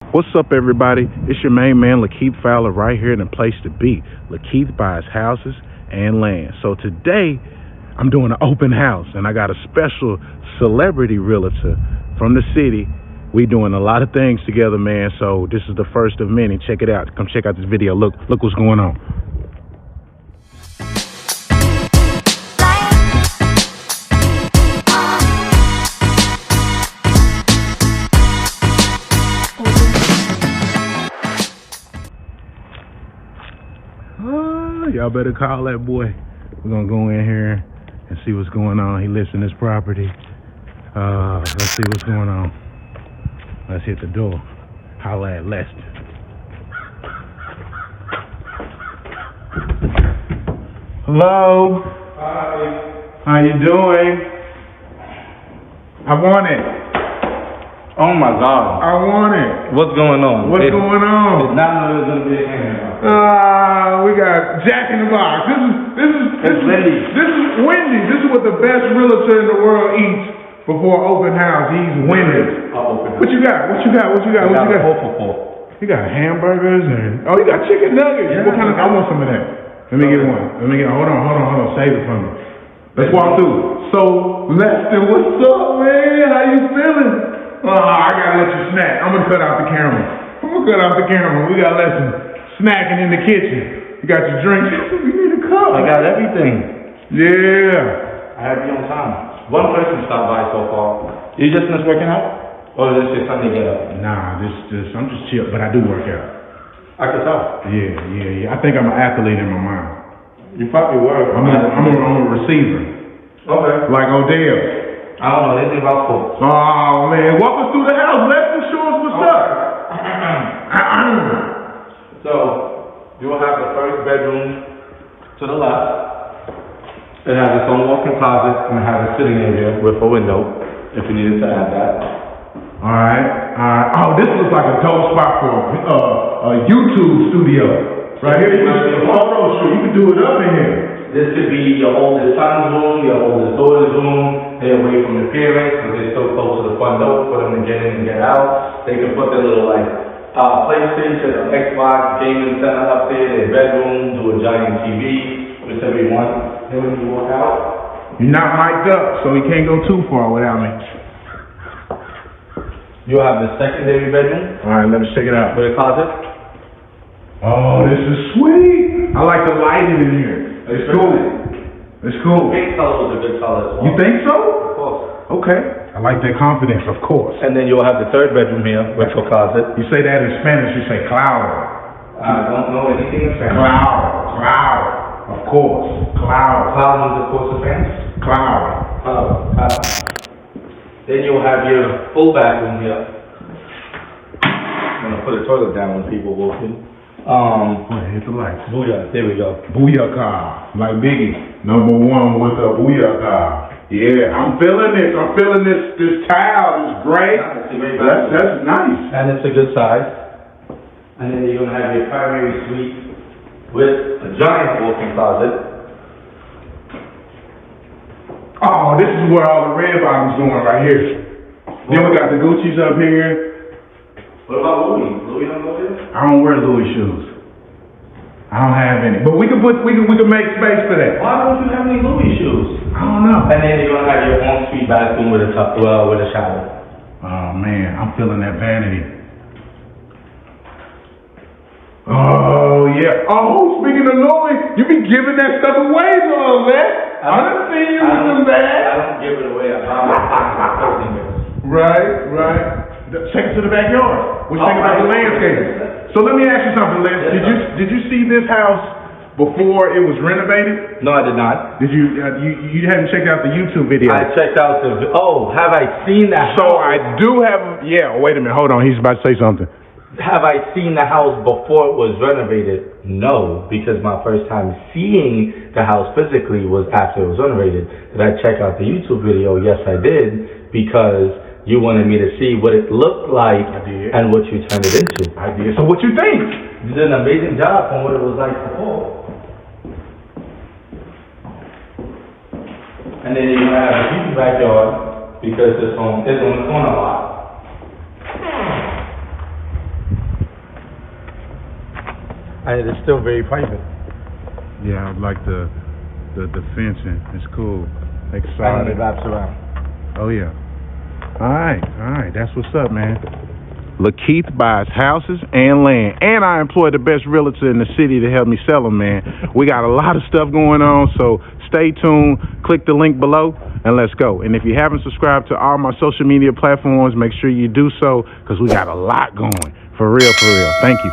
What's up, everybody? It's your main man, Lakeith Fowler, right here in the place to be. Lakeith buys houses and land. So today, I'm doing an open house, and I got a special celebrity realtor from the city. We doing a lot of things together, man. So this is the first of many. Check it out. Come check out this video. Look what's going on. Y'all better call that boy. We're gonna go in here and see what's going on. He lives in this property. Let's see what's going on. Let's hit the door. Holla at Leston. Hello. Hi. How you doing? I want it. Oh my God. I want it. What's going on? What's going on? It's not that there's gonna be a camera. We got Jack in the Box. This is Wendy. This is Wendy. This is what the best realtor in the world eats before open house. He's Wendy. What you got? What you got? You got hamburgers and you got chicken nuggets. Yeah. What kind of? I want some of that. Let me get one. Hold on. Save it for me. Let's walk through. So Leston, what's up, man? How you feeling? I gotta let you snack. I'm gonna cut out the camera. We got Leston snacking in the kitchen. You got your drinks. We need a cup. I got everything. Yeah. I have you on time. One person stopped by so far. You just finished working out? Or is this your Sunday get up? Nah, I'm just chill, but I do work out. I could tell. Yeah. I think I'm an athlete in my mind. You probably were. I'm a receiver. Okay. Like Odell. I don't know anything about sports. Oh man, walk us through the house. Let's show us what's up. So, you will have the first bedroom to the left. It has its own walk-in closet and it has a sitting area with a window if you needed to add that. Alright. Oh, this looks like a dope spot for a YouTube studio. Right here, you can do a photo shoot. You can do it up in here. This could be your oldest son's room, your oldest daughter's room. They're away from their parents, but they're still close to the front door for them to get in and get out. They can put their little PlayStation, Xbox, gaming center up there, their bedroom, do a giant TV, whichever you want. Then when you walk out, you're not mic'd up, so he can't go too far without me. You'll have the secondary bedroom. Alright, let me check it out. With a closet. Oh, this is sweet. I like the lighting in here. It's cool. Pink color is a good color as well. You think so? Of course. Okay. I like that confidence, of course. And then you'll have the third bedroom here with your closet. You say that in Spanish, you say cloud. I don't know anything in Spanish. Cloud. Of course. Cloud. Cloud means of course in Spanish? Cloud. Then you'll have your full bathroom here. I'm gonna put a toilet down when people walk in. Hit the lights. Booyah, there we go. Booyah, like Biggie. Number one with the booyah. Yeah, I'm feeling this. This tile is great. That's nice. And it's a good size. And then you're gonna have your primary suite with a giant walk-in closet. Oh, this is where all the red bottoms going right here. Then we got the Gucci's up here. What about Louis? Louis don't go there? I don't wear Louis shoes. I don't have any. But we can make space for that. Why don't you have any Louis shoes? I don't know. And then you're gonna have your ensuite bathroom with a shower. Oh man, I'm feeling that vanity. Oh yeah. Oh, speaking of Louis, you be giving that stuff away to us, man. I done seen you with them bags. I don't give it away. I buy my Right. Take it to the backyard. What you think about the landscape? So let me ask you something, Les. Did you see this house before it was renovated? No, I did not. Did you? You hadn't checked out the YouTube video? I checked out the. Oh, have I seen that? So I do have. Yeah. Wait a minute. Hold on. He's about to say something. Have I seen the house before it was renovated? No, because my first time seeing the house physically was after it was renovated. Did I check out the YouTube video? Yes, I did, because you wanted me to see what it looked like and what you turned it into. I did. So what you think? You did an amazing job from what it was like before. And then you're going to have a huge backyard because this home is on the corner lot. and it's still very private. Yeah, I like the fencing. It's cool. And Excited. it wraps around. Oh yeah. All right. That's what's up, man. LaKeith buys houses and land, and I employ the best realtor in the city to help me sell them, man. We got a lot of stuff going on, so stay tuned. Click the link below, and let's go. And if you haven't subscribed to all my social media platforms, make sure you do so, because we got a lot going. For real. Thank you.